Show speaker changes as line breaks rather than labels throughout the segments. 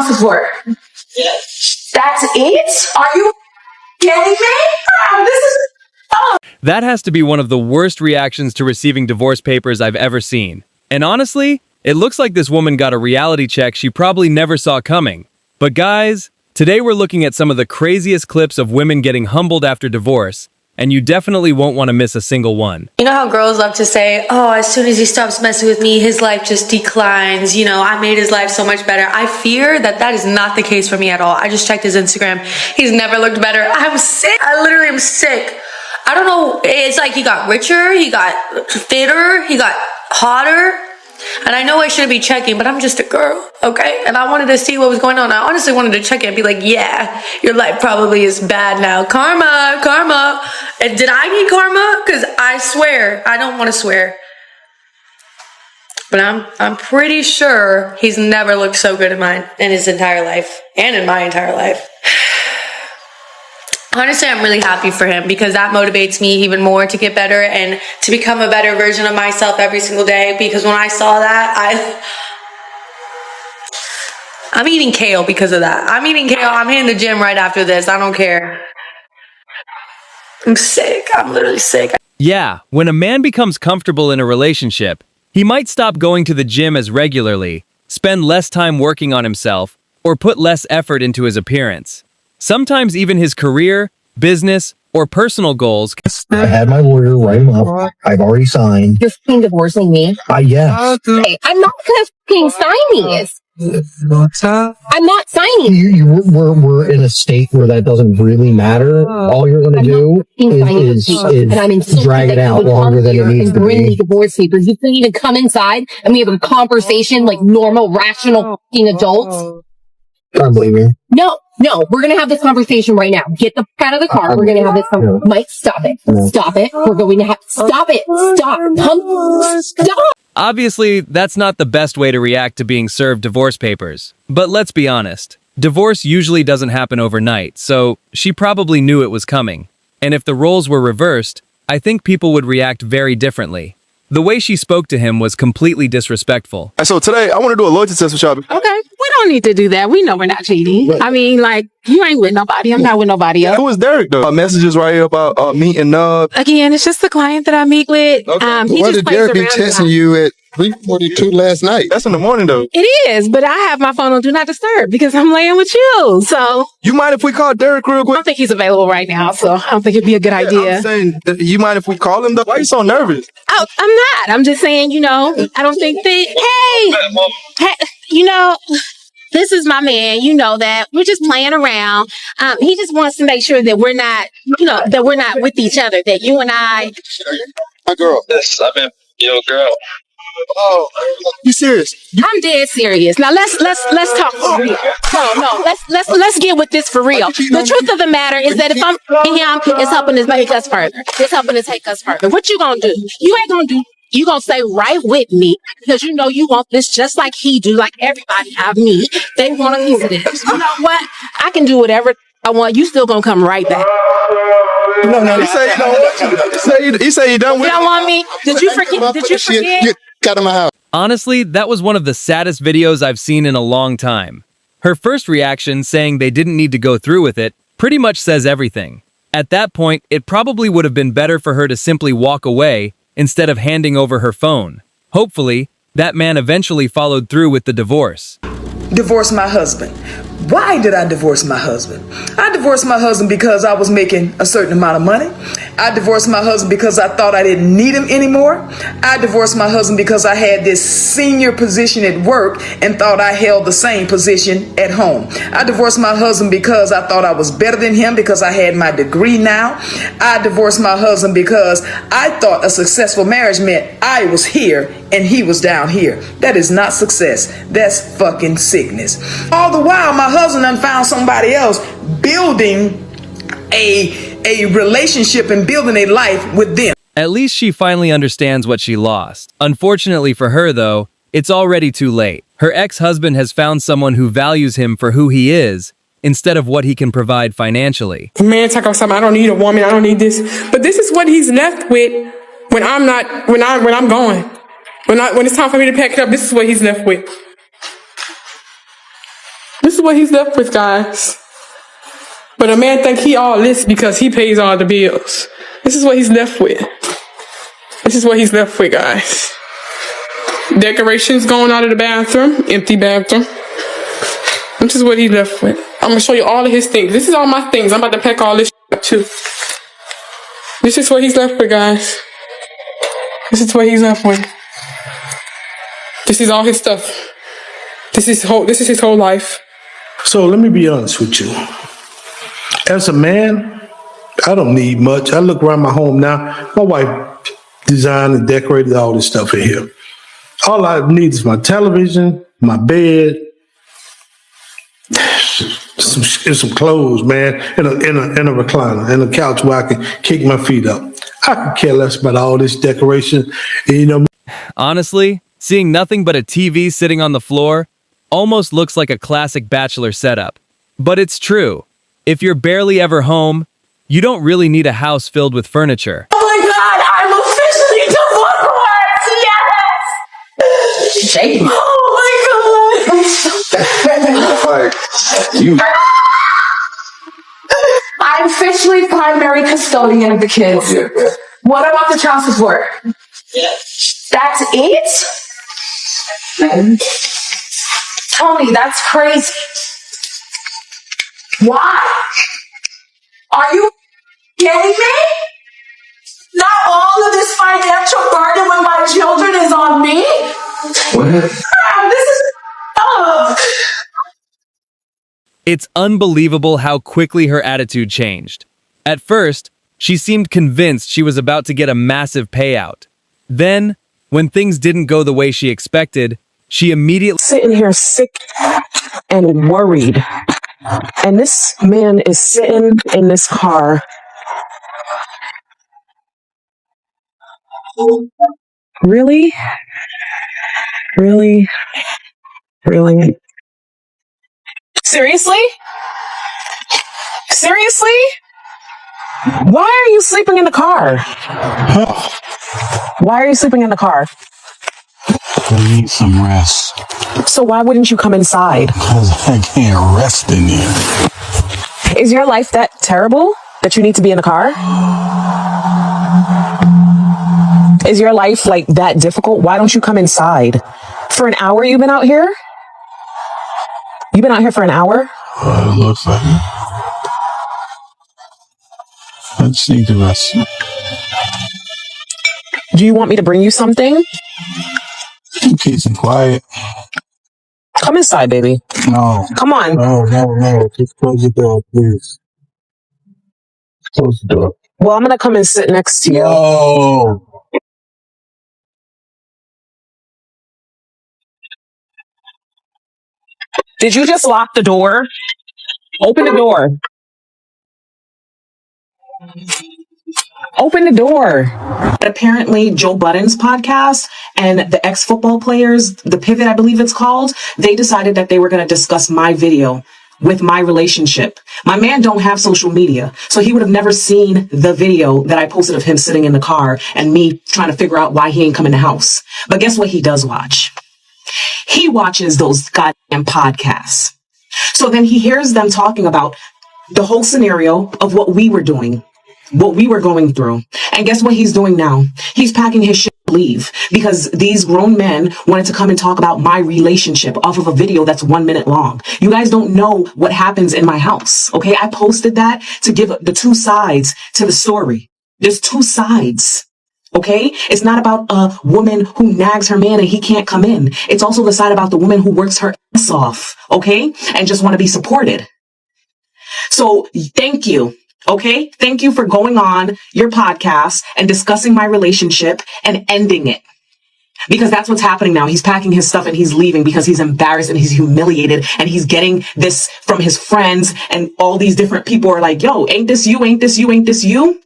child support. That's it? Are you kidding me? This is...
That has to be one of the worst reactions to receiving divorce papers I've ever seen. And honestly, it looks like this woman got a reality check she probably never saw coming. But guys, today we're looking at some of the craziest clips of women getting humbled after divorce, and you definitely won't want to miss a single one.
You know how girls love to say, oh, as soon as he stops messing with me, his life just declines. You know, I made his life so much better. I fear that that is not the case for me at all. I just checked his Instagram. He's never looked better. I'm sick. I literally am sick. I don't know. It's like he got richer, he got fitter, he got hotter. And I know I shouldn't be checking, but I'm just a girl, okay? And I wanted to see what was going on. I honestly wanted to check it and be like, yeah, your life probably is bad now. Karma, karma. And did I need karma? Because I swear, I don't want to swear. But I'm pretty sure he's never looked so good in his entire life. And in my entire life. Honestly, I'm really happy for him because that motivates me even more to get better and to become a better version of myself every single day. Because when I saw that, I'm eating kale because of that. I'm eating kale. I'm hitting the gym right after this. I don't care. I'm sick. I'm literally sick.
Yeah, when a man becomes comfortable in a relationship, he might stop going to the gym as regularly, spend less time working on himself, or put less effort into his appearance. Sometimes even his career, business, or personal goals.
I had my lawyer write him up. I've already signed.
You're fucking divorcing me?
Yes.
Hey, I'm not gonna fucking sign these. I'm not signing.
We're in a state where that doesn't really matter. All you're going to do is drag it out longer than it needs to
bring
be.
me divorce papers. You couldn't even come inside and we have a conversation like normal, rational fucking adults.
I believe you.
No, we're gonna have this conversation right now. Get the fuck out of the car. We're gonna have this conversation. Mike, stop it. Stop it. We're going to have, stop it. Stop.
Obviously, that's not the best way to react to being served divorce papers. But let's be honest, divorce usually doesn't happen overnight, so she probably knew it was coming. And if the roles were reversed, I think people would react very differently. The way she spoke to him was completely disrespectful.
And so today, I want to do a loyalty test with y'all.
Okay, we don't need to do that. We know we're not cheating. I mean, like, you ain't with nobody. I'm not with nobody else.
Who is Derek, though? Messages right here about me and Nub.
Again, it's just the client that I meet with.
Okay.
He
Why
just
did
plays
Derek be
around
texting
a lot.
you at 3:42 last night?
That's in the morning, though.
It is, but I have my phone on Do Not Disturb because I'm laying with you. So
You mind if we call Derek real
I
quick?
don't think he's available right now. So I don't think it'd be a good idea.
I'm saying, you mind if we call him, though? Why are you so nervous?
Oh, I'm not. I'm just saying, you know, I don't think that, hey, you know, this is my man. You know that. We're just playing around. He just wants to make sure that we're not, you know, that we're not with each other, that you and I.
My girl.
Yes, I've been your girl.
Oh, you serious?
I'm dead serious. Now let's talk for real. No, let's get with this for real. The truth of the matter is that if I'm with him, it's helping to make us further. It's helping to take us further. What you gonna do? You ain't gonna do. You gonna stay right with me because you know you want this just like he do, like everybody I meet. They want a piece of this. You know what? I can do whatever I want. You still gonna come right back.
No. You say you don't want you. You say you don't
You
want
don't want me? Did you forget? Did you forget?
Get out of my house.
Honestly, that was one of the saddest videos I've seen in a long time. Her first reaction, saying they didn't need to go through with it, pretty much says everything. At that point, it probably would have been better for her to simply walk away instead of handing over her phone. Hopefully, that man eventually followed through with the divorce.
Divorce my husband. Why did I divorce my husband? I divorced my husband because I was making a certain amount of money. I divorced my husband because I thought I didn't need him anymore. I divorced my husband because I had this senior position at work and thought I held the same position at home. I divorced my husband because I thought I was better than him because I had my degree now. I divorced my husband because I thought a successful marriage meant I was here and he was down here. That is not success. That's fucking sickness. All the while, my husband done found somebody else building a relationship and building a life with them.
At least she finally understands what she lost. Unfortunately for her, though, it's already too late. Her ex-husband has found someone who values him for who he is, instead of what he can provide financially.
The man talk about something, I don't need a woman, I don't need this. But this is what he's left with when I'm going. When it's time for me to pack it up, this is what he's left with. This is what he's left with, guys. But a man think he all this because he pays all the bills. This is what he's left with. This is what he's left with, guys. Decorations going out of the bathroom, empty bathroom. This is what he's left with. I'm gonna show you all of his things. This is all my things. I'm about to pack all this up too. This is what he's left with, guys. This is what he's left with. This is all his stuff. This is his whole life.
So let me be honest with you. As a man, I don't need much. I look around my home now. My wife designed and decorated all this stuff in here. All I need is my television, my bed, some clothes, man, and a recliner, and a couch where I can kick my feet up. I could care less about all this decoration. And, you know,
Honestly, seeing nothing but a TV sitting on the floor almost looks like a classic bachelor setup. But it's true. If you're barely ever home, you don't really need a house filled with furniture.
Oh my God, I'm officially divorced! Yes! Shame. Oh my God! I'm officially primary custodian of the kids. What about the child support? That's it? Tony, that's crazy. Why? Are you kidding me? Not all of this financial burden when my children is on me? This is
It's unbelievable how quickly her attitude changed. At first, she seemed convinced she was about to get a massive payout. Then, when things didn't go the way she expected, she immediately
sitting here sick and worried. And this man is sitting in this car. Really? Really? Really? Seriously? Seriously? Why are you sleeping in the car? Why are you sleeping in the car?
I need some rest.
So why wouldn't you come inside?
Because I can't rest in here.
Is your life that terrible that you need to be in the car? Is your life like that difficult? Why don't you come inside? For an hour you've been out here? You've been out here for an hour?
It looks like it. I just need to rest.
Do you want me to bring you something?
Peace and quiet.
Come inside, baby.
No.
Come on.
No. Just close the door, please. Close the door.
Well, I'm going to come and sit next to you.
No.
Did you just lock the door? Open the door. Open the door. Apparently, Joe Budden's podcast and the ex-football players, The Pivot, I believe it's called, they decided that they were going to discuss my video with my relationship. My man don't have social media, so he would have never seen the video that I posted of him sitting in the car and me trying to figure out why he ain't come in the house. But guess what he does watch? He watches those goddamn podcasts. So then he hears them talking about the whole scenario of what we were doing, what we were going through. And guess what he's doing now? He's packing his shit to leave because these grown men wanted to come and talk about my relationship off of a video that's 1 minute long. You guys don't know what happens in my house. Okay. I posted that to give the two sides to the story. There's two sides. Okay. It's not about a woman who nags her man and he can't come in. It's also the side about the woman who works her ass off. Okay. And just want to be supported. So thank you. Okay. Thank you for going on your podcast and discussing my relationship and ending it. Because that's what's happening now. He's packing his stuff and he's leaving because he's embarrassed and he's humiliated and he's getting this from his friends and all these different people are like, yo, ain't this you? Ain't this you? Ain't this you?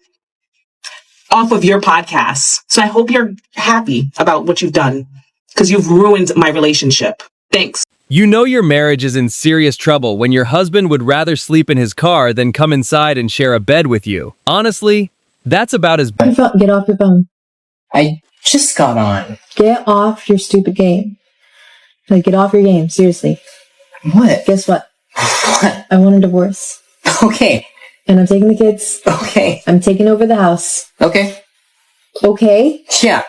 Off of your podcast. So I hope you're happy about what you've done because you've ruined my relationship. Thanks.
You know your marriage is in serious trouble when your husband would rather sleep in his car than come inside and share a bed with you. Honestly, that's about as bad.
Get off your phone.
I just got on.
Get off your stupid game. Like, get off your game, seriously.
What?
Guess what?
What?
I want a divorce.
Okay.
And I'm taking the kids.
Okay.
I'm taking over the house.
Okay.
Okay?
Yeah.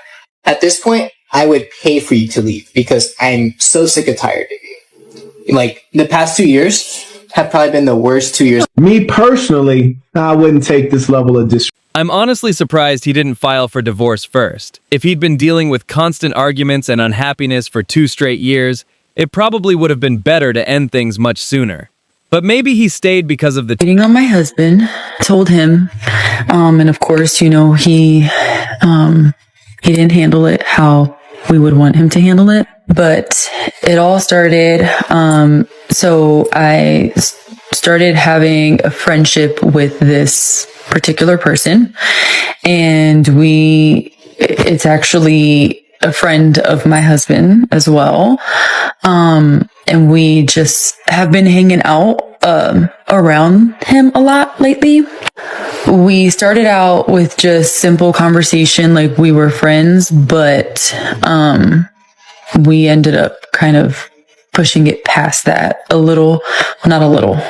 At this point, I would pay for you to leave because I'm so sick and tired of you. Like, the past 2 years have probably been the worst 2 years.
Me personally, I wouldn't take this level of disrespect.
I'm honestly surprised he didn't file for divorce first. If he'd been dealing with constant arguments and unhappiness for 2 straight years, it probably would have been better to end things much sooner. But maybe he stayed because of the
Cheating on my husband, told him, and of course, you know, he didn't handle it how we would want him to handle it. But it all started, so I started having a friendship with this particular person, and it's actually a friend of my husband as well. And we just have been hanging out around him a lot lately. We started out with just simple conversation, like we were friends, but we ended up kind of pushing it past that a little, not a little.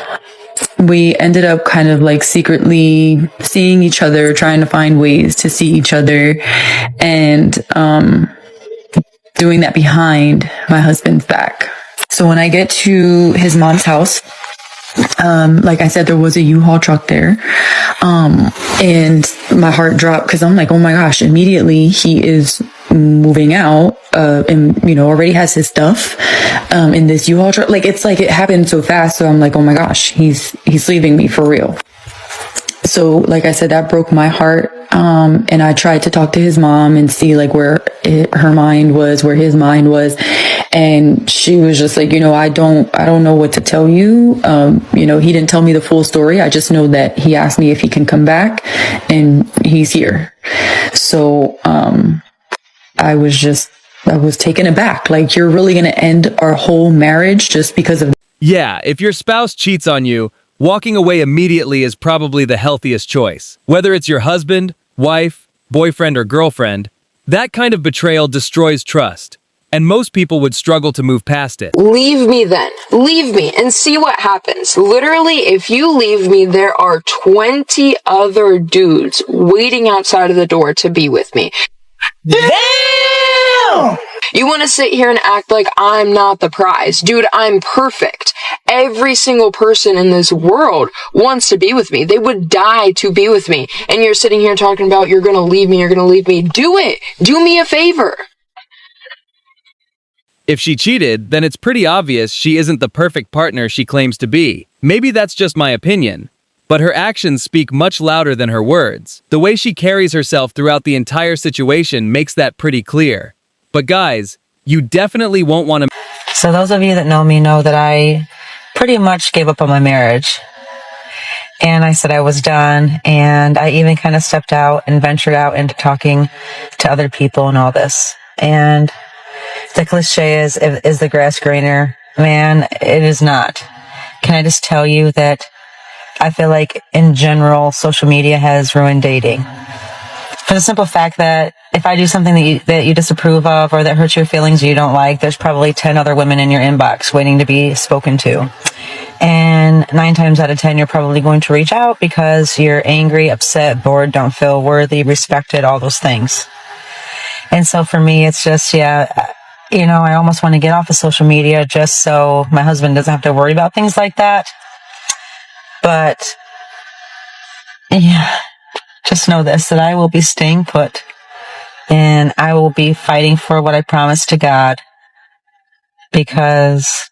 We ended up kind of like secretly seeing each other, trying to find ways to see each other, and doing that behind my husband's back. So when I get to his mom's house, like I said, there was a U-Haul truck there. And my heart dropped because I'm like, oh my gosh, immediately he is moving out, and, you know, already has his stuff, in this U-Haul truck. Like, it's like it happened so fast. So I'm like, oh my gosh, he's leaving me for real. So, like I said, that broke my heart. And I tried to talk to his mom and see like where her mind was, where his mind was. And she was just like, you know, I don't know what to tell you. You know, he didn't tell me the full story. I just know that he asked me if he can come back, and he's here. So, I was taken aback. Like, you're really going to end our whole marriage just because of.
Yeah, if your spouse cheats on you, walking away immediately is probably the healthiest choice. Whether it's your husband, wife, boyfriend, or girlfriend, that kind of betrayal destroys trust, and most people would struggle to move past it.
Leave me then. Leave me and see what happens. Literally, if you leave me, there are 20 other dudes waiting outside of the door to be with me. Damn! You want to sit here and act like I'm not the prize. Dude, I'm perfect. Every single person in this world wants to be with me. They would die to be with me. And you're sitting here talking about you're going to leave me, you're going to leave me. Do it. Do me a favor.
If she cheated, then it's pretty obvious she isn't the perfect partner she claims to be. Maybe that's just my opinion, but her actions speak much louder than her words. The way she carries herself throughout the entire situation makes that pretty clear. But guys, you definitely won't want to.
So those of you that know me know that I pretty much gave up on my marriage. And I said I was done. And I even kind of stepped out and ventured out into talking to other people and all this. And the cliche is the grass greener? Man, it is not. Can I just tell you that I feel like in general, social media has ruined dating. For the simple fact that if I do something that you disapprove of or that hurts your feelings or you don't like, there's probably 10 other women in your inbox waiting to be spoken to. And 9 times out of 10, you're probably going to reach out because you're angry, upset, bored, don't feel worthy, respected, all those things. And so for me, it's just, yeah, you know, I almost want to get off of social media just so my husband doesn't have to worry about things like that. But, yeah, just know this, that I will be staying put. And I will be fighting for what I promised to God. Because,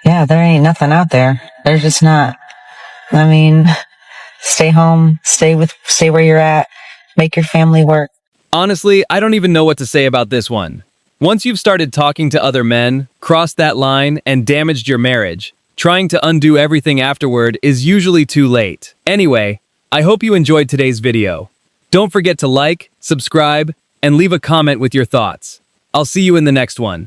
yeah, there ain't nothing out there. There's just not. I mean, stay home, stay where you're at, make your family work.
Honestly, I don't even know what to say about this one. Once you've started talking to other men, crossed that line, and damaged your marriage, trying to undo everything afterward is usually too late. Anyway, I hope you enjoyed today's video. Don't forget to like, subscribe, and leave a comment with your thoughts. I'll see you in the next one.